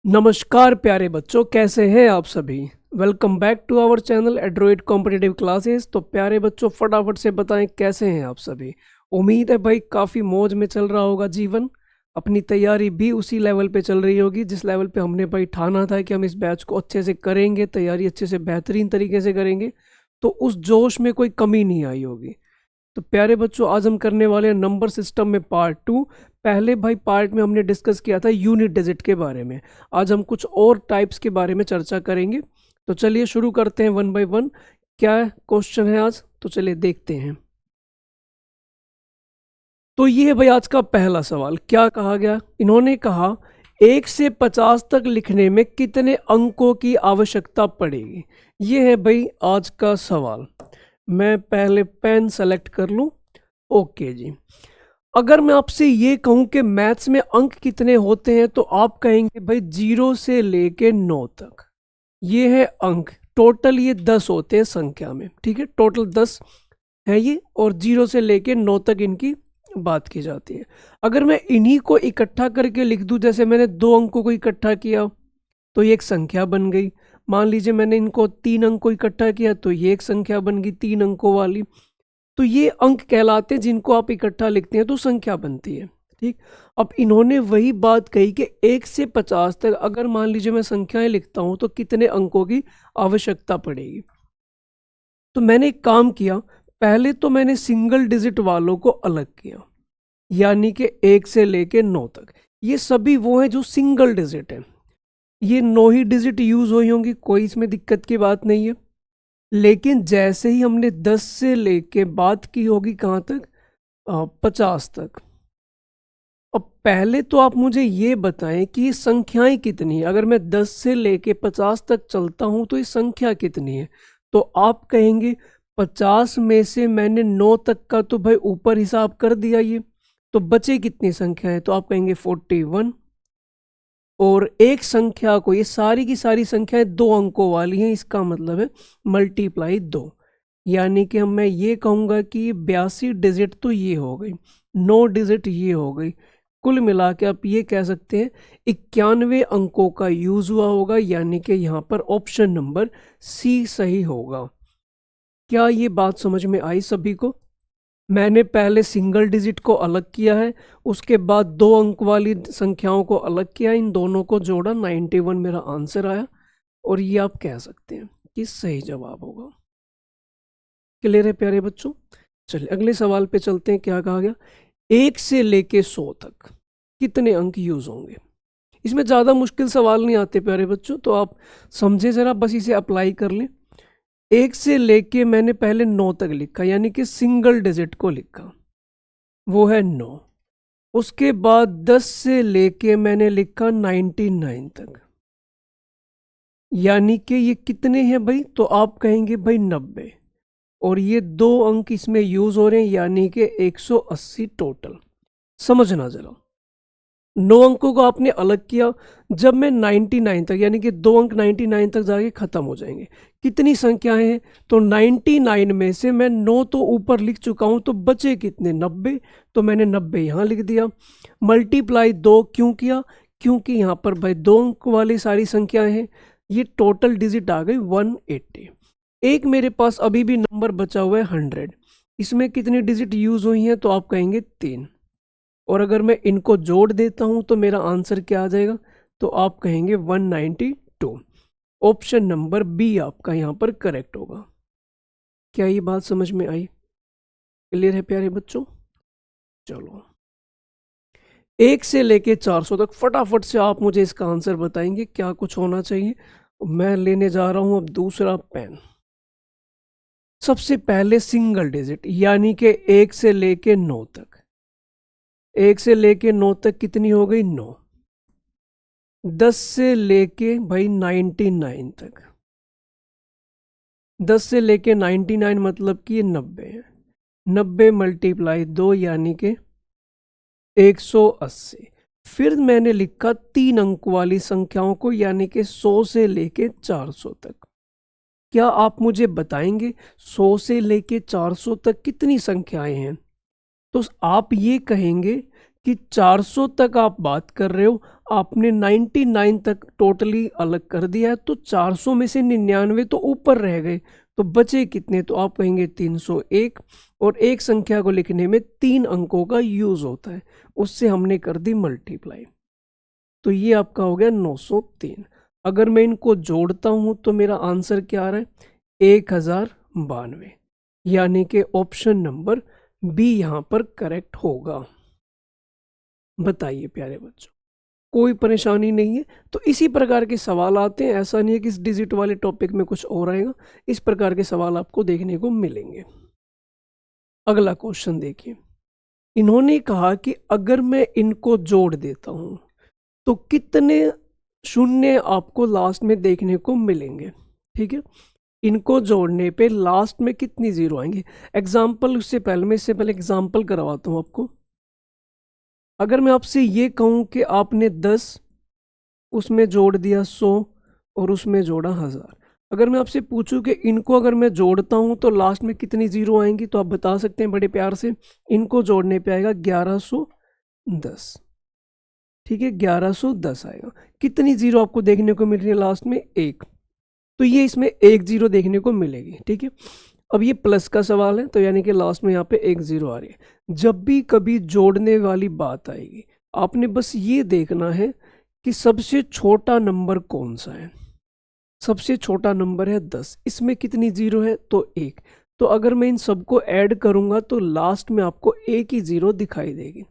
नमस्कार प्यारे बच्चों, कैसे हैं आप सभी। Welcome back to our channel Adroid competitive classes. तो प्यारे बच्चों, फटाफट से बताएं कैसे हैं आप सभी। उम्मीद है भाई काफ़ी मौज में चल रहा होगा जीवन। अपनी तैयारी भी उसी लेवल पे चल रही होगी जिस लेवल पे हमने भाई ठाना था कि हम इस बैच को अच्छे से करेंगे, तैयारी अच्छे से बेहतरीन तरीके से करेंगे। तो उस जोश में कोई कमी नहीं आई होगी। तो प्यारे बच्चों, आज हम करने वाले हैं नंबर सिस्टम में पार्ट 2। पहले भाई पार्ट में हमने डिस्कस किया था यूनिट डिजिट के बारे में। आज हम कुछ और टाइप्स के बारे में चर्चा करेंगे। तो चलिए शुरू करते हैं वन बाय वन। क्या क्वेश्चन है आज, तो चलिए देखते हैं। तो ये है भाई आज का पहला सवाल। क्या कहा गया, इन्होंने कहा 1 से 50 तक लिखने में कितने अंकों की आवश्यकता पड़ेगी। ये है भाई आज का सवाल। मैं पहले पेन सेलेक्ट कर लूं। ओके जी। अगर मैं आपसे ये कहूं कि मैथ्स में अंक कितने होते हैं तो आप कहेंगे भाई 0 से लेके 9 तक। ये है अंक, टोटल ये 10 होते हैं संख्या में। ठीक है, टोटल 10 है ये, और 0 से लेके 9 तक इनकी बात की जाती है। अगर मैं इन्हीं को इकट्ठा करके लिख दूं, जैसे मैंने 2 अंकों को इकट्ठा किया तो ये एक संख्या बन गई। मान लीजिए मैंने इनको 3 अंक को इकट्ठा किया तो ये एक संख्या बन गई 3 अंकों वाली। तो ये अंक कहलाते हैं, जिनको आप इकट्ठा लिखते हैं तो संख्या बनती है। ठीक, अब इन्होंने वही बात कही कि 1 से 50 तक अगर मान लीजिए मैं संख्याएं लिखता हूं तो कितने अंकों की आवश्यकता पड़ेगी। तो मैंने एक काम किया, पहले तो मैंने सिंगल डिजिट वालों को अलग किया, यानी कि 1 से लेके 9 तक। ये सभी वो हैं जो सिंगल डिजिट है। ये 9 ही डिजिट यूज हुई होंगी, कोई इसमें दिक्कत की बात नहीं है। लेकिन जैसे ही हमने 10 से लेके बात की होगी कहाँ तक, 50 तक। अब पहले तो आप मुझे ये बताएं कि ये संख्याएं कितनी है। अगर मैं 10 से लेके 50 तक चलता हूं तो ये संख्या कितनी है। तो आप कहेंगे 50 में से मैंने 9 तक का तो भाई ऊपर हिसाब कर दिया, ये तो बचे कितनी संख्या है। तो आप कहेंगे 41। और एक संख्या को, ये सारी की सारी संख्याएं 2 अंकों वाली हैं, इसका मतलब है मल्टीप्लाई 2। यानी कि मैं ये कहूँगा कि 82 डिजिट तो ये हो गई, 9 डिजिट ये हो गई। कुल मिला के आप ये कह सकते हैं 91 अंकों का यूज हुआ होगा, यानी कि यहाँ पर ऑप्शन नंबर सी सही होगा। क्या ये बात समझ में आई सभी को। मैंने पहले सिंगल डिजिट को अलग किया है, उसके बाद 2 अंक वाली संख्याओं को अलग किया, इन दोनों को जोड़ा, 91 मेरा आंसर आया। और ये आप कह सकते हैं कि सही जवाब होगा। क्लियर है प्यारे बच्चों। चलिए अगले सवाल पे चलते हैं। क्या कहा गया, 1 से लेके 100 तक कितने अंक यूज होंगे। इसमें ज़्यादा मुश्किल सवाल नहीं आते प्यारे बच्चों, तो आप समझे ज़रा, बस इसे अप्लाई कर लें। 1 से लेके मैंने पहले 9 तक लिखा, यानी कि सिंगल डिजिट को लिखा, वो है 9। उसके बाद 10 से लेके मैंने लिखा 99 तक, यानी कि ये कितने हैं भाई। तो आप कहेंगे भाई 90। और ये 2 अंक इसमें यूज हो रहे हैं, यानी कि 180 टोटल। समझना जरा, 9 अंकों को आपने अलग किया। जब मैं 99 तक, यानी कि 2 अंक 99 तक जाके खत्म हो जाएंगे। कितनी संख्याएं हैं, तो 99 में से मैं 9 तो ऊपर लिख चुका हूं, तो बचे कितने, 90। तो मैंने 90 यहां लिख दिया। मल्टीप्लाई 2 क्यों किया, क्योंकि यहाँ पर भाई 2 अंक वाली सारी संख्याएं हैं। ये टोटल डिजिट आ गई 180। एक मेरे पास अभी भी नंबर बचा हुआ है 100। इसमें कितनी डिजिट यूज हुई हैं, तो आप कहेंगे 3। और अगर मैं इनको जोड़ देता हूं तो मेरा आंसर क्या आ जाएगा, तो आप कहेंगे 192। ऑप्शन नंबर बी आपका यहां पर करेक्ट होगा। क्या ये बात समझ में आई, क्लियर है प्यारे बच्चों। चलो 1 से लेके 400 तक फटाफट से आप मुझे इसका आंसर बताएंगे क्या कुछ होना चाहिए। मैं लेने जा रहा हूं अब दूसरा पेन। सबसे पहले सिंगल डिजिट, यानी कि 1 से लेके 9 तक। 1 से लेके 9 तक कितनी हो गई, 9। 10 से लेके भाई 99 तक, 10 से लेके 99 मतलब कि ये 90 है। 90 मल्टीप्लाई 2 यानी कि 180। फिर मैंने लिखा 3 अंक वाली संख्याओं को, यानी कि 100 से लेके 400 तक। क्या आप मुझे बताएंगे 100 से लेके 400 तक कितनी संख्याएं हैं। तो आप ये कहेंगे कि 400 तक आप बात कर रहे हो, आपने 99 तक टोटली अलग कर दिया है, तो 400 में से 99 तो ऊपर रह गए, तो बचे कितने? तो आप कहेंगे 301, और एक संख्या को लिखने में 3 अंकों का यूज होता है, उससे हमने कर दी मल्टीप्लाई, तो ये आपका हो गया 903। अगर मैं इनको जोड़ता हूं तो मेरा आंसर क्या आ रहा है? 1092, यानी कि ऑप्शन नंबर बी यहां पर करेक्ट होगा। बताइए प्यारे बच्चों, कोई परेशानी नहीं है? तो इसी प्रकार के सवाल आते हैं, ऐसा नहीं है कि इस डिजिट वाले टॉपिक में कुछ और आएगा, इस प्रकार के सवाल आपको देखने को मिलेंगे। अगला क्वेश्चन देखिए, इन्होंने कहा कि अगर मैं इनको जोड़ देता हूं तो कितने शून्य आपको लास्ट में देखने को मिलेंगे। ठीक है, इनको जोड़ने पे लास्ट में कितनी जीरो आएंगे? एग्जाम्पल उससे पहले, मैं इससे पहले एग्जाम्पल करवाता हूं आपको। अगर मैं आपसे ये कहूं कि आपने 10 उसमें जोड़ दिया 100 और उसमें जोड़ा 1000, अगर मैं आपसे पूछूं कि इनको अगर मैं जोड़ता हूं तो लास्ट में कितनी जीरो आएंगी, तो आप बता सकते हैं बड़े प्यार से। इनको जोड़ने पे आएगा 1110। ठीक है, 1110 आएगा। कितनी जीरो आपको देखने को मिल रही है लास्ट में? 1, तो ये इसमें 1 जीरो देखने को मिलेगी। ठीक है, अब ये प्लस का सवाल है, तो यानी कि लास्ट में यहाँ पे 1 जीरो आ रही है। जब भी कभी जोड़ने वाली बात आएगी, आपने बस ये देखना है कि सबसे छोटा नंबर कौन सा है। सबसे छोटा नंबर है 10, इसमें कितनी जीरो है? तो 1। तो अगर मैं इन सबको ऐड करूंगा तो लास्ट में आपको एक ही जीरो दिखाई देगी।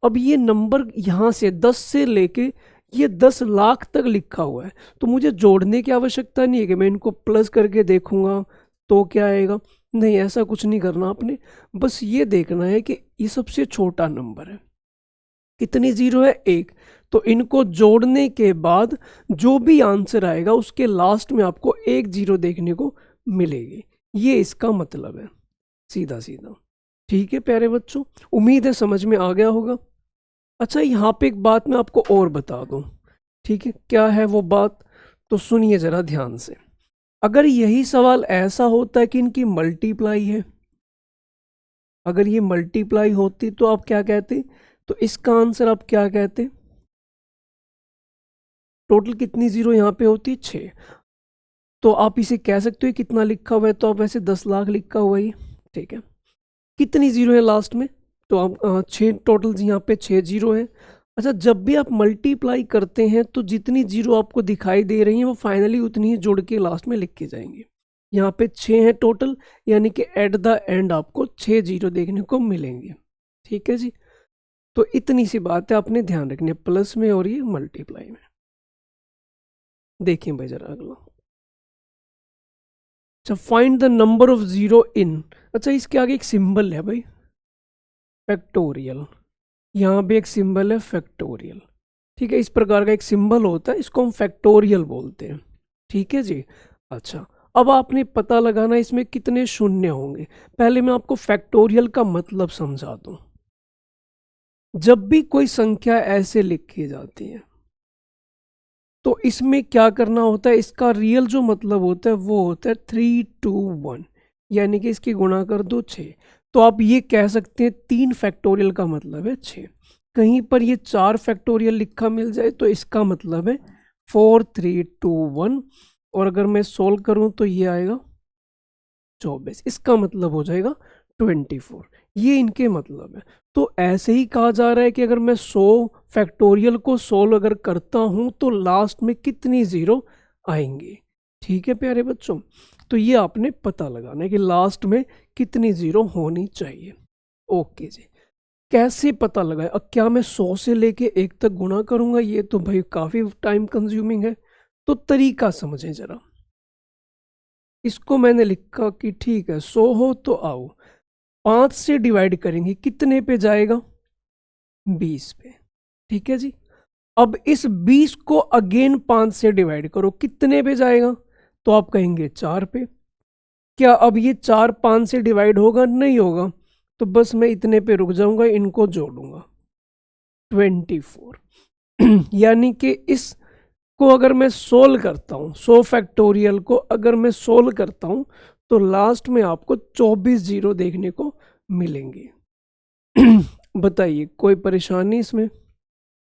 अब ये नंबर यहाँ से 10 से लेके ये 10 लाख तक लिखा हुआ है, तो मुझे जोड़ने की आवश्यकता नहीं है कि मैं इनको प्लस करके देखूंगा तो क्या आएगा। नहीं, ऐसा कुछ नहीं करना आपने, बस ये देखना है कि ये सबसे छोटा नंबर है। कितनी जीरो है? 1। तो इनको जोड़ने के बाद जो भी आंसर आएगा उसके लास्ट में आपको 1 जीरो देखने को मिलेगी, ये इसका मतलब है, सीधा सीधा। ठीक है प्यारे बच्चों, उम्मीद है समझ में आ गया होगा। अच्छा, यहाँ पे एक बात मैं आपको और बता दूं। ठीक है, क्या है वो बात? तो सुनिए जरा ध्यान से। अगर यही सवाल ऐसा होता है कि इनकी मल्टीप्लाई है, अगर ये मल्टीप्लाई होती तो आप क्या कहते? तो इसका आंसर आप क्या कहते? टोटल कितनी जीरो यहाँ पे होती? 6। तो आप इसे कह सकते हो कितना लिखा हुआ है, तो आप वैसे 10 लाख लिखा हुआ ही। ठीक है, कितनी जीरो है लास्ट में? तो आप 6, टोटल यहाँ पे 6 जीरो है। अच्छा, जब भी आप मल्टीप्लाई करते हैं तो जितनी जीरो आपको दिखाई दे रही हैं वो फाइनली उतनी ही जुड़ के लास्ट में लिख के जाएंगे। यहाँ पे 6 है टोटल, यानी कि एट द एंड आपको 6 जीरो देखने को मिलेंगे। ठीक है जी, तो इतनी सी बात है, आपने ध्यान रखनी है प्लस में और ये मल्टीप्लाई में। देखिए भाई जरा अगला। अच्छा, find the number of zero in. अच्छा, इसके आगे एक सिंबल है भाई, फैक्टोरियल। यहाँ भी एक सिंबल है फैक्टोरियल। ठीक है, इस प्रकार का एक सिंबल होता है, इसको हम फैक्टोरियल बोलते हैं। ठीक है जी। अच्छा, अब आपने पता लगाना इसमें कितने शून्य होंगे। पहले मैं आपको फैक्टोरियल का मतलब समझा दूं। जब भी कोई संख्या ऐसे लिखी जाती है तो इसमें क्या करना होता है, इसका रियल जो मतलब होता है वो होता है 3 2 1, यानी कि इसकी गुणा कर दो 6। तो आप ये कह सकते हैं 3 फैक्टोरियल का मतलब है 6। कहीं पर ये 4 फैक्टोरियल लिखा मिल जाए तो इसका मतलब है 4 3 2 1, और अगर मैं सोल्व करूं तो ये आएगा 24, इसका मतलब हो जाएगा 24। ये इनके मतलब है। तो ऐसे ही कहा जा रहा है कि अगर मैं 100 फैक्टोरियल को सोल्व अगर करता हूं तो लास्ट में कितनी जीरो आएंगे। ठीक है प्यारे बच्चों, तो ये आपने पता लगाना है कि लास्ट में कितनी जीरो होनी चाहिए। ओके जी, कैसे पता लगाए? अब क्या मैं 100 से लेके 1 तक गुणा करूंगा? ये तो भाई काफी टाइम कंज्यूमिंग है। तो तरीका समझें जरा। इसको मैंने लिखा कि ठीक है 100 हो तो आओ 5 से डिवाइड करेंगे, कितने पे जाएगा? 20 पे। ठीक है जी, अब इस 20 को अगेन 5 से डिवाइड करो, कितने पे जाएगा? तो आप कहेंगे 4 पे। क्या अब ये 4 5 से डिवाइड होगा? नहीं होगा, तो बस मैं इतने पे रुक जाऊंगा, इनको जोड़ूंगा 24। यानी कि इस को अगर मैं सोल्व करता हूँ, 100 फैक्टोरियल को अगर मैं सोल्व करता हूँ तो लास्ट में आपको 24 जीरो देखने को मिलेंगे। बताइए कोई परेशानी इसमें?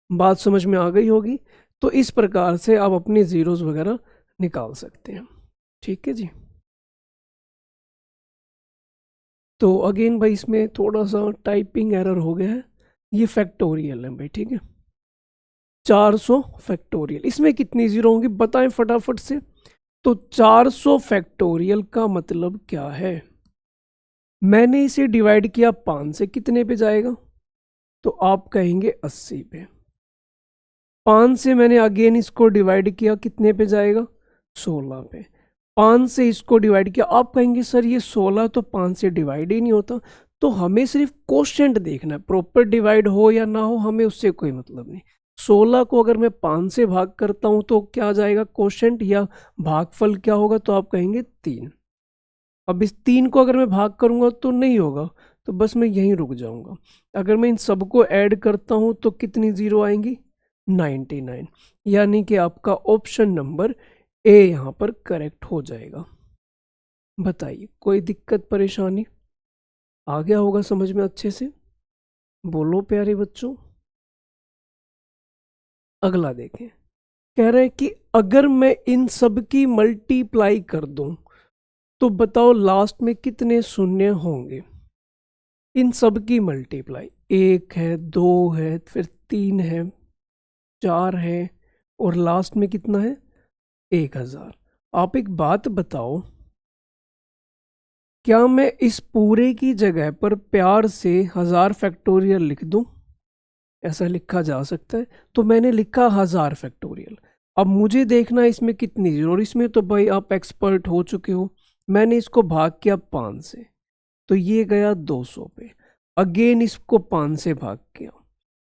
बात समझ में आ गई होगी। तो इस प्रकार से आप अपनी ज़ीरोज़ वगैरह निकाल सकते हैं। ठीक है जी। तो अगेन भाई इसमें थोड़ा सा टाइपिंग एरर हो गया है। ये फैक्टोरियल है भाई, ठीक है। 400 फैक्टोरियल, इसमें कितनी ज़ीरो होंगी बताएं फटाफट से। तो 400 फैक्टोरियल का मतलब क्या है? मैंने इसे डिवाइड किया 5 से, कितने पे जाएगा? तो आप कहेंगे 80 पे। 5 से मैंने अगेन इसको डिवाइड किया, कितने पे जाएगा? 16 पे। 5 से इसको डिवाइड किया, आप कहेंगे सर ये 16 तो 5 से डिवाइड ही नहीं होता। तो हमें सिर्फ कोशेंट देखना है, प्रॉपर डिवाइड हो या ना हो हमें उससे कोई मतलब नहीं। 16 को अगर मैं 5 से भाग करता हूं तो क्या आ जाएगा कोशेंट या भागफल क्या होगा? तो आप कहेंगे 3। अब इस 3 को अगर मैं भाग करूंगा तो नहीं होगा, तो बस मैं यहीं रुक जाऊंगा। अगर मैं इन सबको ऐड करता हूं तो कितनी ज़ीरो आएंगी? 99। यानी कि आपका ऑप्शन नंबर ए यहाँ पर करेक्ट हो जाएगा। बताइए कोई दिक्कत परेशानी? आ गया होगा समझ में अच्छे से? बोलो प्यारे बच्चों। अगला देखें, कह रहे हैं कि अगर मैं इन सब की मल्टीप्लाई कर दूं तो बताओ लास्ट में कितने शून्य होंगे? इन सब की मल्टीप्लाई, 1 है, 2 है, फिर 3 है, 4 है, और लास्ट में कितना है? 1000। आप एक बात बताओ, क्या मैं इस पूरे की जगह पर प्यार से 1000 फैक्टोरियल लिख दूं? ऐसा लिखा जा सकता है। तो मैंने लिखा 1000 फैक्टोरियल। अब मुझे देखना है इसमें कितनी जीरो, और इसमें तो भाई आप एक्सपर्ट हो चुके हो। मैंने इसको भाग किया 5 से, तो ये गया 200 पे। अगेन इसको 5 से भाग किया,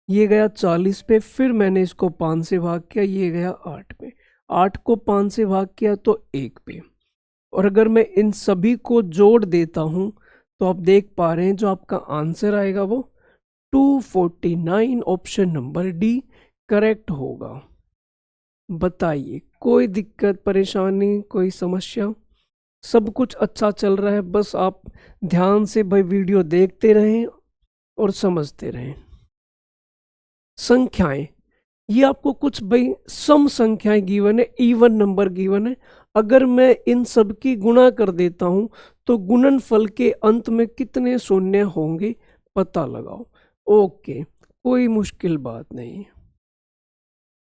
ये गया 40 पे। फिर मैंने इसको 5 से भाग किया, ये गया 8 पे। 8 को 5 से भाग किया तो 1 पे। और अगर मैं इन सभी को जोड़ देता हूं तो आप देख पा रहे हैं जो आपका आंसर आएगा वो 249। ऑप्शन नंबर डी करेक्ट होगा। बताइए कोई दिक्कत परेशानी कोई समस्या? सब कुछ अच्छा चल रहा है, बस आप ध्यान से भाई वीडियो देखते रहें और समझते रहें। संख्याएं, ये आपको कुछ भाई सम संख्याएं गिवन है, इवन नंबर गिवन है। अगर मैं इन सब की गुणा कर देता हूं तो गुणनफल के अंत में कितने शून्य होंगे पता लगाओ। ओके, कोई मुश्किल बात नहीं।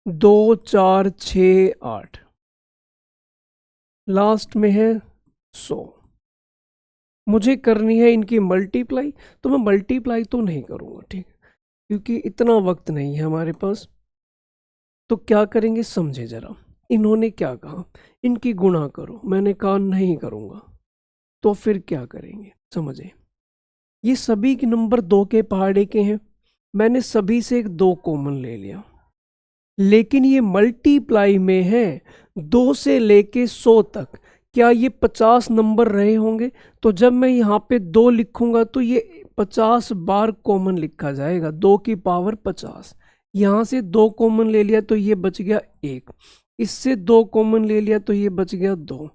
2 4 6 8, लास्ट में है 100। मुझे करनी है इनकी मल्टीप्लाई, तो मैं मल्टीप्लाई तो नहीं करूँगा, ठीक है, क्योंकि इतना वक्त नहीं है हमारे पास। तो क्या करेंगे समझे ज़रा। इन्होंने क्या कहा, इनकी गुणा करो, मैंने कहा नहीं करूँगा। तो फिर क्या करेंगे समझे। ये सभी के नंबर 2 के पहाड़े के हैं, मैंने सभी से एक 2 कॉमन ले लिया, लेकिन ये मल्टीप्लाई में है 2 से लेके 100 तक। क्या ये 50 नंबर रहे होंगे? तो जब मैं यहाँ पे 2 लिखूंगा तो ये 50 बार कॉमन लिखा जाएगा, 2 की पावर 50। यहाँ से 2 कॉमन ले लिया तो ये बच गया 1, इससे 2 कॉमन ले लिया तो ये बच गया 2,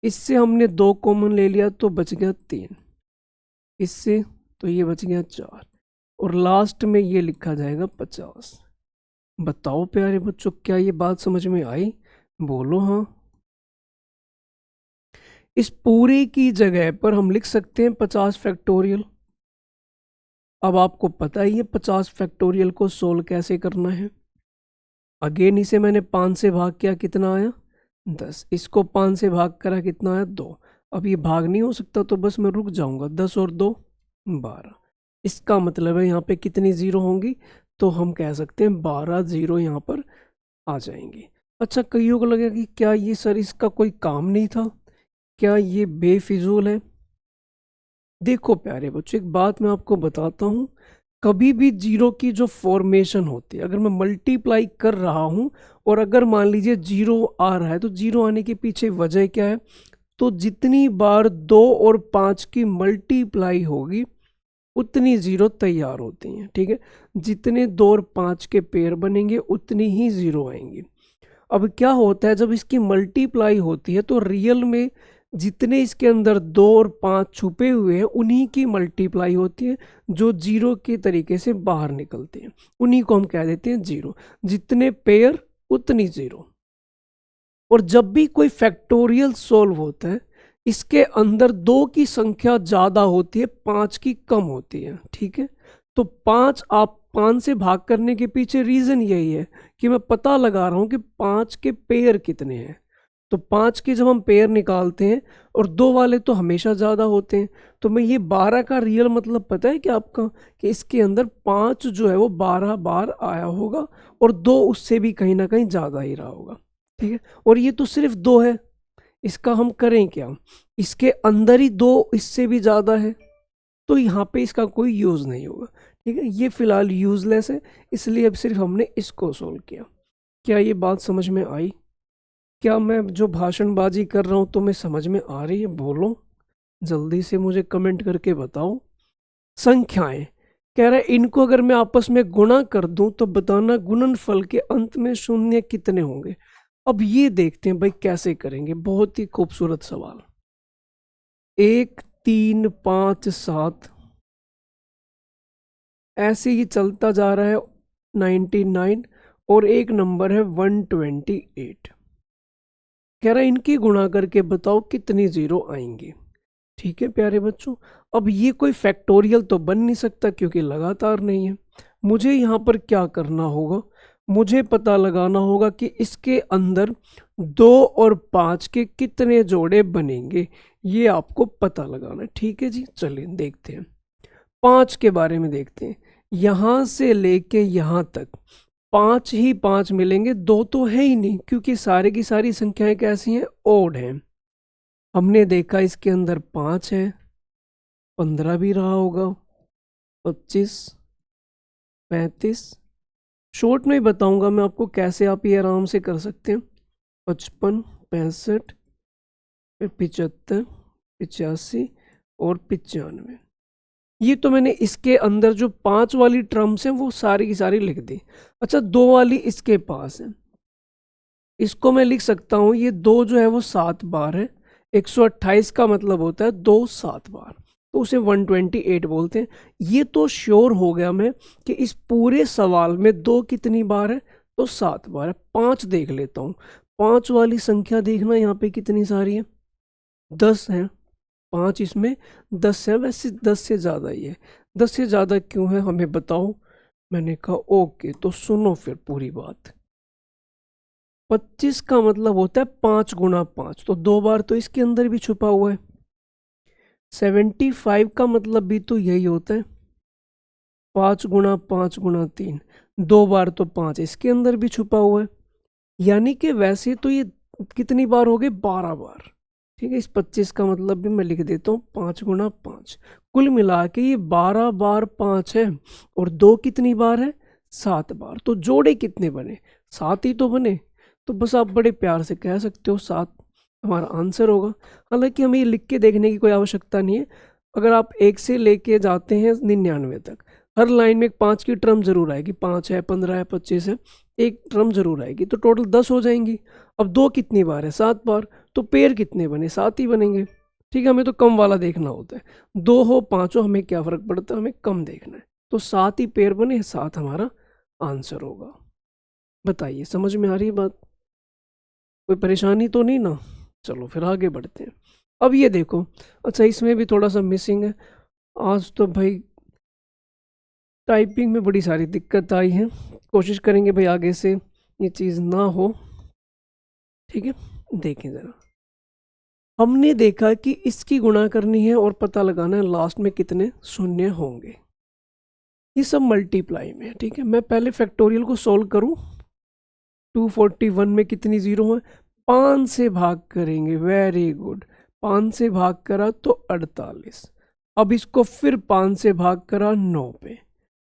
इससे हमने 2 कॉमन ले लिया तो बच गया 3, इससे तो ये बच गया 4, और लास्ट में ये लिखा जाएगा 50। बताओ प्यारे बच्चों क्या ये बात समझ में आई? बोलो हाँ। इस पूरे की जगह पर हम लिख सकते हैं 50 फैक्टोरियल। अब आपको पता ही है 50 फैक्टोरियल को सोल्व कैसे करना है। अगेन इसे मैंने 5 से भाग किया, कितना आया 10। इसको 5 से भाग करा, कितना आया 2। अब ये भाग नहीं हो सकता तो बस मैं रुक जाऊंगा, 10 और 2 12। इसका मतलब है यहाँ पे कितनी जीरो होंगी? तो हम कह सकते हैं 12 जीरो यहाँ पर आ जाएंगे। अच्छा, कईयों को लगेगा कि क्या ये सर इसका कोई काम नहीं था, क्या ये बेफिजूल है? देखो प्यारे बच्चों, एक बात मैं आपको बताता हूँ, कभी भी जीरो की जो फॉर्मेशन होती है, अगर मैं मल्टीप्लाई कर रहा हूँ और अगर मान लीजिए जीरो आ रहा है, तो जीरो आने के पीछे वजह क्या है? तो जितनी बार 2 और 5 की मल्टीप्लाई होगी उतनी जीरो तैयार होती हैं, ठीक है। जितने 2 और 5 के पेयर बनेंगे उतनी ही जीरो आएंगी। अब क्या होता है, जब इसकी मल्टीप्लाई होती है तो रियल में जितने इसके अंदर 2 और 5 छुपे हुए हैं उन्हीं की मल्टीप्लाई होती है, जो जीरो के तरीके से बाहर निकलते हैं उन्हीं को हम कह देते हैं जीरो। जितने पेयर उतनी जीरो। और जब भी कोई फैक्टोरियल सॉल्व होता है, इसके अंदर 2 की संख्या ज़्यादा होती है, 5 की कम होती है। ठीक है, तो 5 से भाग करने के पीछे रीज़न यही है कि मैं पता लगा रहा हूँ कि 5 के पेयर कितने हैं। तो 5 के जब हम पेयर निकालते हैं और 2 वाले तो हमेशा ज़्यादा होते हैं, तो मैं ये 12 का रियल मतलब पता है कि आपका, कि इसके अंदर 5 जो है वो 12 बार आया होगा और 2 उससे भी कहीं ना कहीं ज़्यादा ही रहा होगा। ठीक है, और ये तो सिर्फ 2 है, इसका हम करें क्या, इसके अंदर ही 2 इससे भी ज़्यादा है, तो यहाँ पे इसका कोई यूज़ नहीं होगा। ठीक है, ये फिलहाल यूजलेस है, इसलिए अब सिर्फ हमने इसको सोल्व किया। क्या ये बात समझ में आई? क्या मैं जो भाषणबाजी कर रहा हूँ तो मैं समझ में आ रही है? बोलो जल्दी से, मुझे कमेंट करके बताओ। संख्याएं कह रहा है, इनको अगर मैं आपस में गुणा कर दूं तो बताना गुणनफल के अंत में शून्य कितने होंगे। अब ये देखते हैं भाई कैसे करेंगे, बहुत ही खूबसूरत सवाल। 1 3 5 7 ऐसे ही चलता जा रहा है 99, और एक नंबर है 128। कह रहा है इनकी गुणा करके बताओ कितनी जीरो आएंगी। ठीक है प्यारे बच्चों, अब ये कोई फैक्टोरियल तो बन नहीं सकता क्योंकि लगातार नहीं है। मुझे यहाँ पर क्या करना होगा, मुझे पता लगाना होगा कि इसके अंदर 2 और 5 के कितने जोड़े बनेंगे, ये आपको पता लगाना है। ठीक है जी, चलिए देखते हैं। 5 के बारे में देखते हैं। यहाँ से लेके यहाँ तक 5 ही 5 मिलेंगे, 2 तो है ही नहीं क्योंकि सारे की सारी संख्याएं कैसी हैं, ओड हैं। हमने देखा इसके अंदर 5 है, 15 भी रहा होगा, 25, 35। शॉर्ट में बताऊंगा मैं आपको कैसे आप ये आराम से कर सकते हैं। 55, 65, फिर 75, 85 और 95। ये तो मैंने इसके अंदर जो 5 वाली टर्म्स हैं वो सारी की सारी लिख दी। अच्छा, 2 वाली इसके पास है, इसको मैं लिख सकता हूँ, ये 2 जो है वो 7 बार है। 128 का मतलब होता है 2 7 बार, तो उसे 128 बोलते हैं। ये तो श्योर हो गया मैं कि इस पूरे सवाल में 2 कितनी बार है, तो 7 बार है। 5 देख लेता हूँ, 5 वाली संख्या देखना यहाँ पे कितनी सारी है, 10 है। 5 इसमें 10 है, वैसे 10 से ज़्यादा ही है। 10 से ज़्यादा क्यों है हमें बताओ। मैंने कहा ओके, तो सुनो फिर पूरी बात। 25 का मतलब होता है 5 गुणा 5, तो 2 बार तो इसके अंदर भी छुपा हुआ है। 75 का मतलब भी तो यही होता है, 5 गुणा 5 गुणा 3, 2 बार तो 5 इसके अंदर भी छुपा हुआ है। यानी कि वैसे तो ये कितनी बार हो गए, 12 बार। ठीक है, इस 25 का मतलब भी मैं लिख देता हूँ 5 गुणा 5। कुल मिला के ये 12 बार 5 है, और 2 कितनी बार है, 7 बार। तो जोड़े कितने बने, 7 ही तो बने। तो बस आप बड़े प्यार से कह सकते हो 7 हमारा आंसर होगा। हालांकि हमें ये लिख के देखने की कोई आवश्यकता नहीं है। अगर आप 1 से लेके जाते हैं 99 तक, हर लाइन में एक 5 की टर्म जरूर आएगी, 5 है, 15 है, 25 है, एक टर्म जरूर आएगी, तो टोटल 10 हो जाएंगी। अब 2 कितनी बार है, 7 बार, तो पेयर कितने बने, 7 ही बनेंगे। ठीक है, हमें तो कम वाला देखना होता है, 2 हो 5 हो हमें क्या फ़र्क पड़ता है, हमें कम देखना है। तो 7 ही पेयर बने, 7 हमारा आंसर होगा। बताइए समझ में आ रही है बात, कोई परेशानी तो नहीं ना। चलो फिर आगे बढ़ते हैं। अब ये देखो, अच्छा इसमें भी थोड़ा सा मिसिंग है। आज तो भाई टाइपिंग में बड़ी सारी दिक्कत आई है, कोशिश करेंगे भाई आगे से ये चीज़ ना हो। ठीक है, देखें ज़रा। हमने देखा कि इसकी गुणा करनी है और पता लगाना है लास्ट में कितने शून्य होंगे। ये सब मल्टीप्लाई में है। ठीक है, मैं पहले फैक्टोरियल को सॉल्व करूं। 241 में कितनी जीरो है, 5 से भाग करेंगे, वेरी गुड। 5 से भाग करा तो 48। अब इसको फिर 5 से भाग करा 9 पे,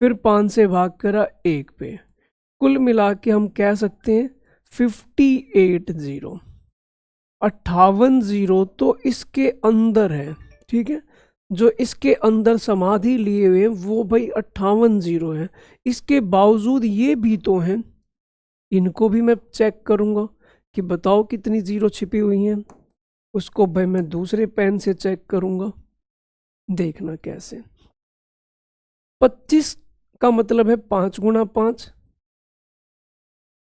फिर 5 से भाग करा 1 पे, कुल मिला के हम कह सकते हैं 58 जीरो। 58 जीरो तो इसके अंदर है। ठीक है, जो इसके अंदर समाधि लिए हुए हैं वो भाई 58 जीरो है। इसके बावजूद ये भी तो हैं, इनको भी मैं चेक करूंगा कि बताओ कितनी जीरो छिपी हुई हैं। उसको भाई मैं दूसरे पेन से चेक करूंगा, देखना कैसे। 25 का मतलब है 5 गुना 5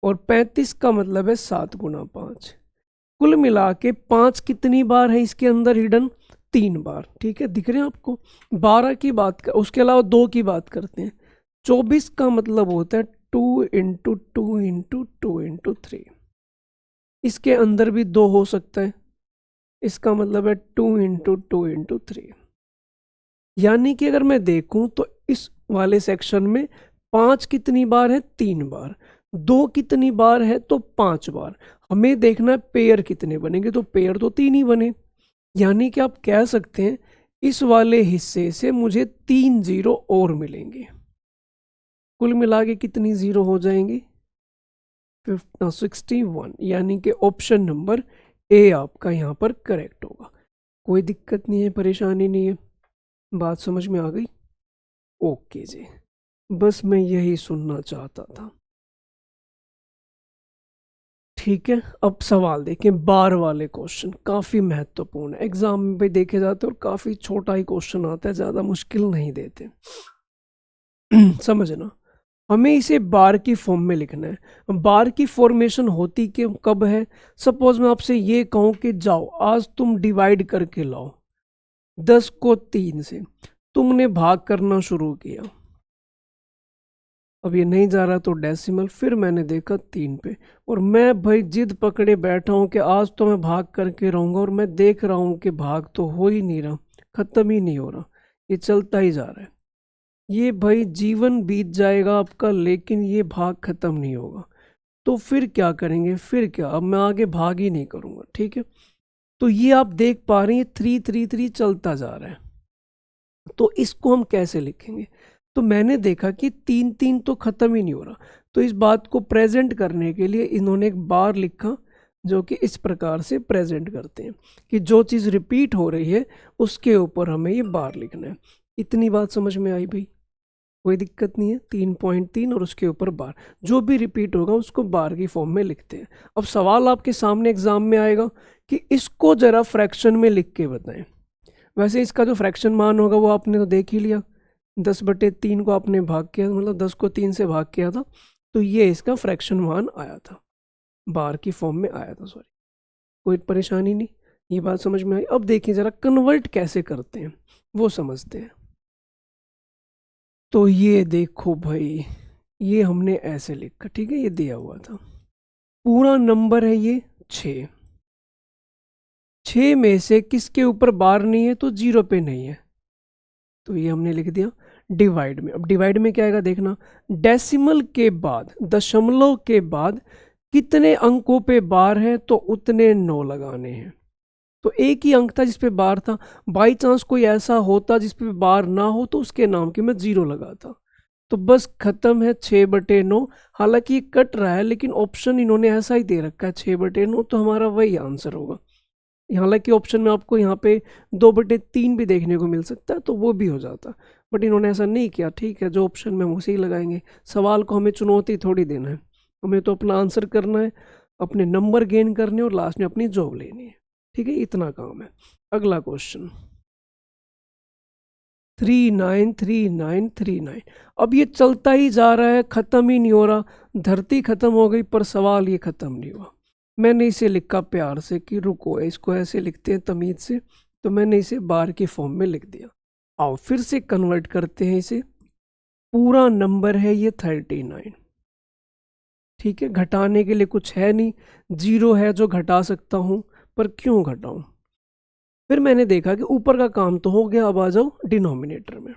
और 35 का मतलब है 7 गुना 5। कुल मिला के 5 कितनी बार है इसके अंदर हिडन? 3 बार। ठीक है, दिख रहे हैं आपको। 12 की बात कर, उसके अलावा 2 की बात करते हैं। 24 का मतलब होता है 2 × 2 × 2 × 3। इसके अंदर भी 2 हो सकता है, इसका मतलब है 2 × 2 × 3। यानी कि अगर मैं देखूं तो इस वाले सेक्शन में 5 कितनी बार है? 3 बार। 2 कितनी बार है? तो 5 बार। हमें देखना है पेयर कितने बनेंगे, तो पेयर तो 3 ही बने। यानी कि आप कह सकते हैं इस वाले हिस्से से मुझे 3 जीरो और मिलेंगे। कुल मिला के कितनी जीरो हो जाएंगी? 61। यानी कि ऑप्शन नंबर ए आपका यहाँ पर करेक्ट होगा। कोई दिक्कत नहीं है, परेशानी नहीं है, बात समझ में आ गई? ओके जी, बस मैं यही सुनना चाहता था। ठीक है, अब सवाल देखें। बार वाले क्वेश्चन काफ़ी महत्वपूर्ण है, एग्जाम में भी देखे जाते हैं और काफ़ी छोटा ही क्वेश्चन आता है, ज़्यादा मुश्किल नहीं देते। समझना, हमें इसे बार की फॉर्म में लिखना है। बार की फॉर्मेशन होती कि कब है? सपोज मैं आपसे ये कहूँ कि जाओ आज तुम डिवाइड करके लाओ 10 को 3 से। तुमने भाग करना शुरू किया, अब ये नहीं जा रहा तो डेसिमल, फिर मैंने देखा 3 पे, और मैं भाई जिद पकड़े बैठा हूँ कि आज तो मैं भाग करके रहूंगा, और मैं देख रहा हूँ कि भाग तो हो ही नहीं रहा, खत्म ही नहीं हो रहा, ये चलता ही जा रहा है। ये भाई जीवन बीत जाएगा आपका, लेकिन ये भाग खत्म नहीं होगा। तो फिर क्या करेंगे? फिर क्या, अब मैं आगे भाग ही नहीं करूंगा। ठीक है, तो ये आप देख पा रहे हैं 3 3 3 चलता जा रहा है। तो इसको हम कैसे लिखेंगे? तो मैंने देखा कि 3 3 तो खत्म ही नहीं हो रहा, तो इस बात को प्रेजेंट करने के लिए इन्होंने एक बार लिखा, जो कि इस प्रकार से प्रेजेंट करते हैं कि जो चीज़ रिपीट हो रही है उसके ऊपर हमें ये बार लिखना है। इतनी बात समझ में आई भाई? कोई दिक्कत नहीं है। 3.3 और उसके ऊपर बार, जो भी रिपीट होगा उसको बार की फॉर्म में लिखते हैं। अब सवाल आपके सामने एग्जाम में आएगा कि इसको जरा फ्रैक्शन में लिख के बताएं। वैसे इसका जो फ्रैक्शन मान होगा वो आपने तो देख ही लिया, 10/3 को आपने भाग किया, मतलब 10 को 3 से भाग किया था, तो ये इसका फ्रैक्शन मान आया था, बार की फॉर्म में आया था, सॉरी। कोई परेशानी नहीं, ये बात समझ में आई। अब देखिए जरा कन्वर्ट कैसे करते हैं वो समझते हैं। तो ये देखो भाई, ये हमने ऐसे लिखा, ठीक है, ये दिया हुआ था, पूरा नंबर है ये 6। 6 में से किसके ऊपर बार नहीं है? तो 0 पे नहीं है, तो ये हमने लिख दिया डिवाइड में। अब डिवाइड में क्या आएगा देखना, डेसिमल के बाद, दशमलव के बाद कितने अंकों पे बार है? तो उतने 9 लगाने हैं। तो एक ही अंक था जिस पे बार था, बाई चांस कोई ऐसा होता जिस पे बार ना हो तो उसके नाम के मैं 0 लगाता। तो बस खत्म है 6/9। हालांकि ये कट रहा है लेकिन ऑप्शन इन्होंने ऐसा ही दे रखा है 6/9, तो हमारा वही आंसर होगा। हालांकि ऑप्शन में आपको यहाँ पे 2/3 भी देखने को मिल सकता है, तो वो भी हो जाता, बट इन्होंने ऐसा नहीं किया। ठीक है, जो ऑप्शन में हम उसे ही लगाएंगे। सवाल को हमें चुनौती थोड़ी देना है, हमें तो अपना आंसर करना है, अपने नंबर गेन करने और लास्ट में अपनी जॉब लेनी है। ठीक है, इतना काम है। अगला क्वेश्चन 393939। अब ये चलता ही जा रहा है, खत्म ही नहीं हो रहा। धरती खत्म हो गई पर सवाल ये खत्म नहीं हुआ। मैंने इसे लिखा प्यार से कि रुको, इसको ऐसे लिखते हैं तमीज से, तो मैंने इसे बार की फॉर्म में लिख दिया। आओ फिर से कन्वर्ट करते हैं इसे। पूरा नंबर है ये 39। ठीक है, घटाने के लिए कुछ है नहीं, 0 है जो घटा सकता हूं, पर क्यों घटाऊं? फिर मैंने देखा कि ऊपर का काम तो हो गया, अब आ जाओ डिनोमिनेटर में।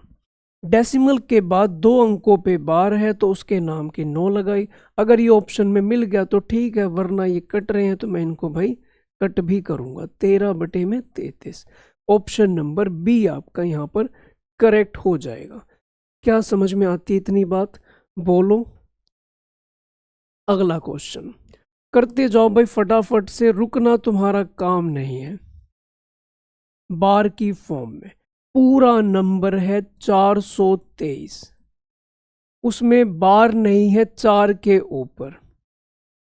डेसिमल के बाद 2 अंकों पे बार है तो उसके नाम की 9 लगाई। अगर ये ऑप्शन में मिल गया तो ठीक है, वरना ये कट रहे हैं तो मैं इनको भाई कट भी करूंगा। 13/33, ऑप्शन नंबर बी आपका यहाँ पर करेक्ट हो जाएगा। क्या समझ में आती है इतनी बात? बोलो। अगला क्वेश्चन करते जाओ भाई फटाफट से, रुकना तुम्हारा काम नहीं है। बार की फॉर्म में पूरा नंबर है 423, उसमें बार नहीं है 4 के ऊपर,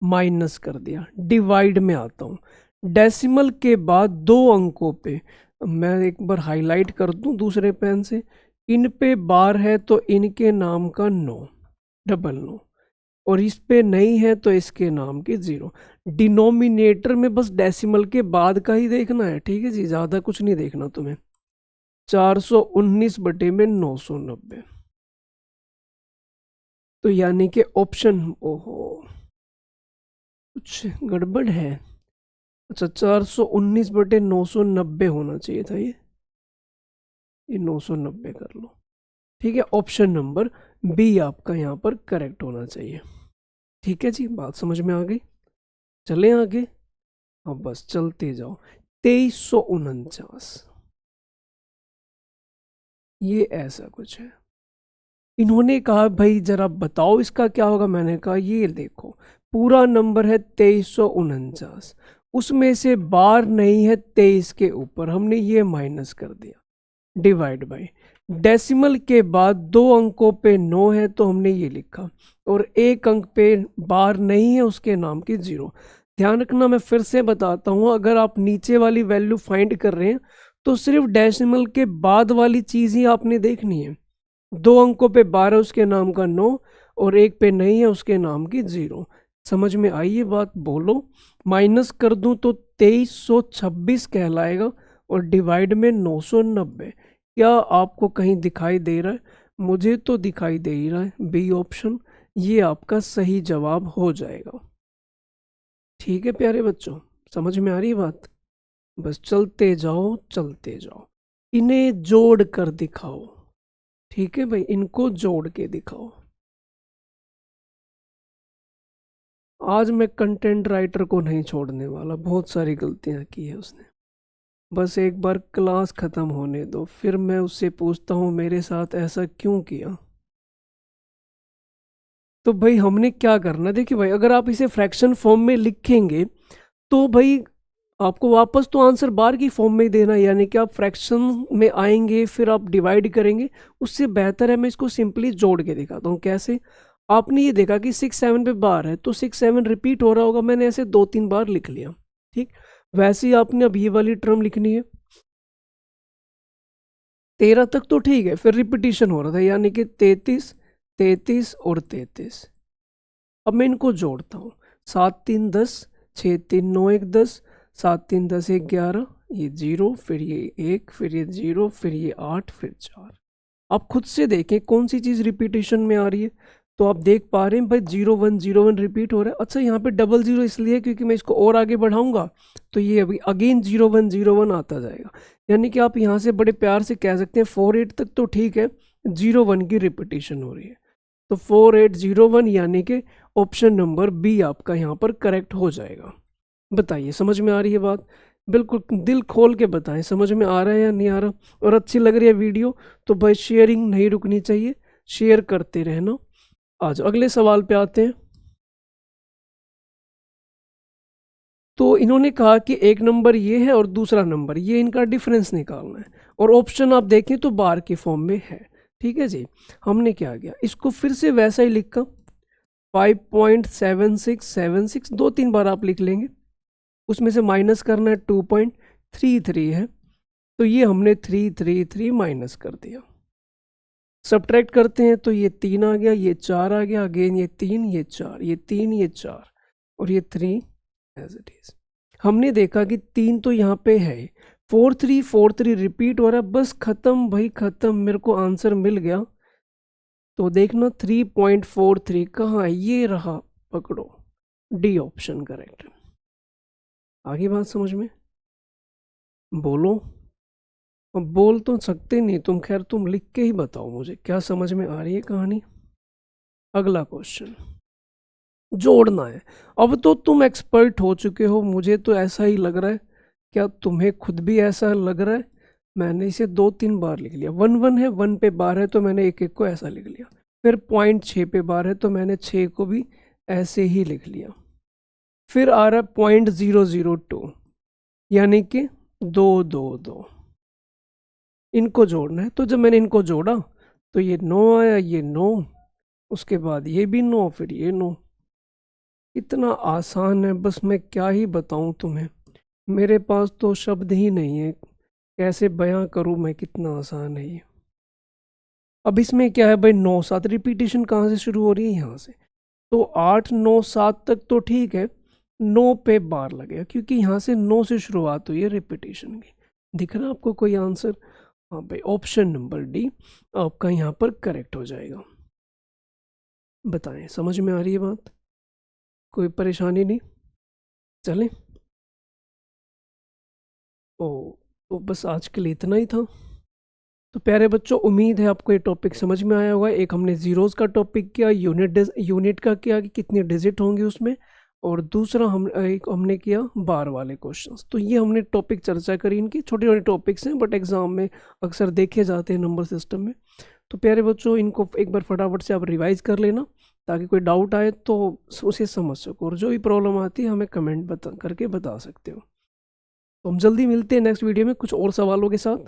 माइनस कर दिया। डिवाइड में आता हूं, डेसिमल के बाद 2 अंकों पे, मैं एक बार हाईलाइट कर दूं दूसरे पेन से, इन पे बार है तो इनके नाम का 9, डबल 9, और इस पे नहीं है तो इसके नाम के 0। डिनोमिनेटर में बस डेसिमल के बाद का ही देखना है, ठीक है जी, ज़्यादा कुछ नहीं देखना तुम्हें। 419 बटे में 990, तो यानी कि ऑप्शन, ओहो कुछ गड़बड़ है। अच्छा, 419 बटे 990 होना चाहिए था, ये 990 कर लो, ठीक है। ऑप्शन नंबर बी आपका यहाँ पर करेक्ट होना चाहिए। ठीक है जी, बात समझ में आ गई। चलें आगे, अब बस चलते जाओ। 2349, ये ऐसा कुछ है। इन्होंने कहा भाई जरा बताओ इसका क्या होगा। मैंने कहा ये देखो, पूरा नंबर है 2349, उसमें से बार नहीं है 23 के ऊपर, हमने ये माइनस कर दिया, डिवाइड बाय डेसिमल के बाद 2 अंकों पे 9 है तो हमने ये लिखा, और 1 अंक पे बार नहीं है उसके नाम की 0। ध्यान रखना, मैं फिर से बताता हूँ, अगर आप नीचे वाली वैल्यू फाइंड कर रहे हैं तो सिर्फ डेसिमल के बाद वाली चीज़ ही आपने देखनी है। 2 अंकों पे बार है उसके नाम का 9, और 1 पे नहीं है उसके नाम की 0। समझ में आई ये बात, बोलो। माइनस कर दूं तो 2326 कहलाएगा, और डिवाइड में 990। क्या आपको कहीं दिखाई दे रहा है? मुझे तो दिखाई दे ही रहा है, बी ऑप्शन ये आपका सही जवाब हो जाएगा। ठीक है प्यारे बच्चों, समझ में आ रही है बात? बस चलते जाओ चलते जाओ, इन्हें जोड़ कर दिखाओ। ठीक है भाई, इनको जोड़ के दिखाओ। आज मैं कंटेंट राइटर को नहीं छोड़ने वाला, बहुत सारी गलतियां की है उसने। बस एक बार क्लास खत्म होने दो, फिर मैं उससे पूछता हूँ मेरे साथ ऐसा क्यों किया। तो भाई हमने क्या करना, देखिए भाई, अगर आप इसे फ्रैक्शन फॉर्म में लिखेंगे तो भाई आपको वापस तो आंसर बार की फॉर्म में ही देना है, यानी कि आप फ्रैक्शन में आएंगे फिर आप डिवाइड करेंगे। उससे बेहतर है मैं इसको सिंपली जोड़ के दिखाता हूँ। कैसे? आपने ये देखा कि 6 7 पे बार है तो 6 7 रिपीट हो रहा होगा, मैंने ऐसे 2 3 बार लिख लिया, ठीक। वैसे ही आपने अब ये वाली टर्म लिखनी है। 13 तक तो ठीक है, फिर रिपीटिशन हो रहा था, यानी कि 33 33 और 33। अब मैं इनको जोड़ता हूँ। 7 3 10, 6 3 9 1 10, 7 3 10 1 11, ये 0, फिर ये 1, फिर ये 0, फिर ये 8, फिर 4। आप खुद से देखें कौन सी चीज़ रिपीटेशन में आ रही है। तो आप देख पा रहे हैं भाई 0 1 0 1 रिपीट हो रहा है। अच्छा, यहाँ पे डबल 0 इसलिए क्योंकि मैं इसको और आगे बढ़ाऊंगा तो ये अभी अगेन 0 1 0 1 आता जाएगा। यानी कि आप यहाँ से बड़े प्यार से कह सकते हैं 4 8 तक तो ठीक है, 0 1 की रिपीटेशन हो रही है। तो 4 8 0 1, यानी कि ऑप्शन नंबर बी आपका यहाँ पर करेक्ट हो जाएगा। बताइए समझ में आ रही है बात? बिल्कुल दिल खोल के बताएं, समझ में आ रहा है या नहीं आ रहा। और अच्छी लग रही है वीडियो तो भाई शेयरिंग नहीं रुकनी चाहिए, शेयर करते रहना। आज अगले सवाल पे आते हैं। तो इन्होंने कहा कि एक नंबर ये है और दूसरा नंबर ये, इनका डिफरेंस निकालना है, और ऑप्शन आप देखें तो बार के फॉर्म में है। ठीक है जी, हमने क्या किया, इसको फिर से वैसा ही लिखा, 5.7676, 2 3 बार आप लिख लेंगे। उसमें से माइनस करना है 2.33 है, तो ये हमने 333 माइनस कर दिया। सब्ट्रैक्ट करते हैं तो ये 3 आ गया, ये 4 आ गया, अगेन ये 3 ये 4, ये 3 ये 4, और ये 3 एज इट इज। हमने देखा कि 3 तो यहाँ पे है, 4 3 रिपीट हो रहा है, बस खत्म भाई खत्म, मेरे को आंसर मिल गया। तो देखना 3.43 कहाँ है, ये रहा, पकड़ो, डी ऑप्शन करेक्ट है। आगे बात समझ में? बोलो। अब बोल तो सकते नहीं तुम, खैर तुम लिख के ही बताओ मुझे क्या समझ में आ रही है कहानी। अगला क्वेश्चन, जोड़ना है। अब तो तुम एक्सपर्ट हो चुके हो, मुझे तो ऐसा ही लग रहा है। क्या तुम्हें खुद भी ऐसा लग रहा है? मैंने इसे 2 3 बार लिख लिया। 1 1 है, 1 पे बार है तो मैंने एक एक को ऐसा लिख लिया। फिर 0.6 पे बार है तो मैंने 6 को भी ऐसे ही लिख लिया। फिर आ रहा है 0.002, यानी कि 2 2 2, इनको जोड़ना है। तो जब मैंने इनको जोड़ा तो ये 9 आया, ये 9, उसके बाद ये भी 9, फिर ये 9। इतना आसान है, बस मैं क्या ही बताऊं तुम्हें। मेरे पास तो शब्द ही नहीं है, कैसे बयां करूं मैं, कितना आसान है ये। अब इसमें क्या है भाई, 9 7 रिपीटेशन कहाँ से शुरू हो रही है, यहाँ से। तो 8 9 7 तक तो ठीक है, 9 पे बार लगेगा क्योंकि यहाँ से 9 से शुरुआत हुई है रिपीटेशन की। दिख रहा है आपको कोई आंसर? हाँ भाई, ऑप्शन नंबर डी आपका यहाँ पर करेक्ट हो जाएगा। बताएं, समझ में आ रही है बात? कोई परेशानी नहीं? चलें। ओ, तो बस आज के लिए इतना ही था। तो प्यारे बच्चों, उम्मीद है आपको ये टॉपिक समझ में आया होगा। एक हमने जीरोस का टॉपिक किया, यूनिट का किया कि कितनी डिजिट होंगी उसमें, और दूसरा हमने किया बार वाले क्वेश्चंस। तो ये हमने टॉपिक चर्चा करी, इनकी छोटे छोटे टॉपिक्स हैं बट एग्जाम में अक्सर देखे जाते हैं नंबर सिस्टम में। तो प्यारे बच्चों, इनको एक बार फटाफट से आप रिवाइज कर लेना ताकि कोई डाउट आए तो उसे समझ सको, और जो भी प्रॉब्लम आती है हमें कमेंट करके बता सकते हो। तो हम जल्दी मिलते हैं नेक्स्ट वीडियो में कुछ और सवालों के साथ,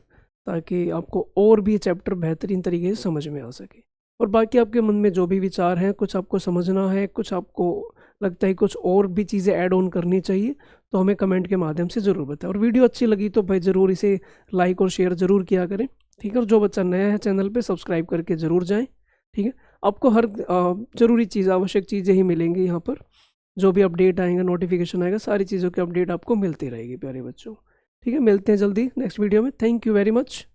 ताकि आपको और भी चैप्टर बेहतरीन तरीके से समझ में आ सके। और बाकी आपके मन में जो भी विचार हैं, कुछ आपको समझना है, कुछ आपको लगता है कुछ और भी चीज़ें ऐड ऑन करनी चाहिए, तो हमें कमेंट के माध्यम से ज़रूर बताएं। और वीडियो अच्छी लगी तो भाई ज़रूर इसे लाइक और शेयर ज़रूर किया करें, ठीक है। और जो बच्चा नया है चैनल पे, सब्सक्राइब करके ज़रूर जाएं, ठीक है। आपको हर ज़रूरी चीज़, आवश्यक चीज़ें ही मिलेंगी यहाँ पर। जो भी अपडेट आएगा, नोटिफिकेशन आएगा, सारी चीज़ों की अपडेट आपको मिलती रहेगी प्यारे बच्चों। ठीक है, मिलते हैं जल्दी नेक्स्ट वीडियो में। Thank you very much.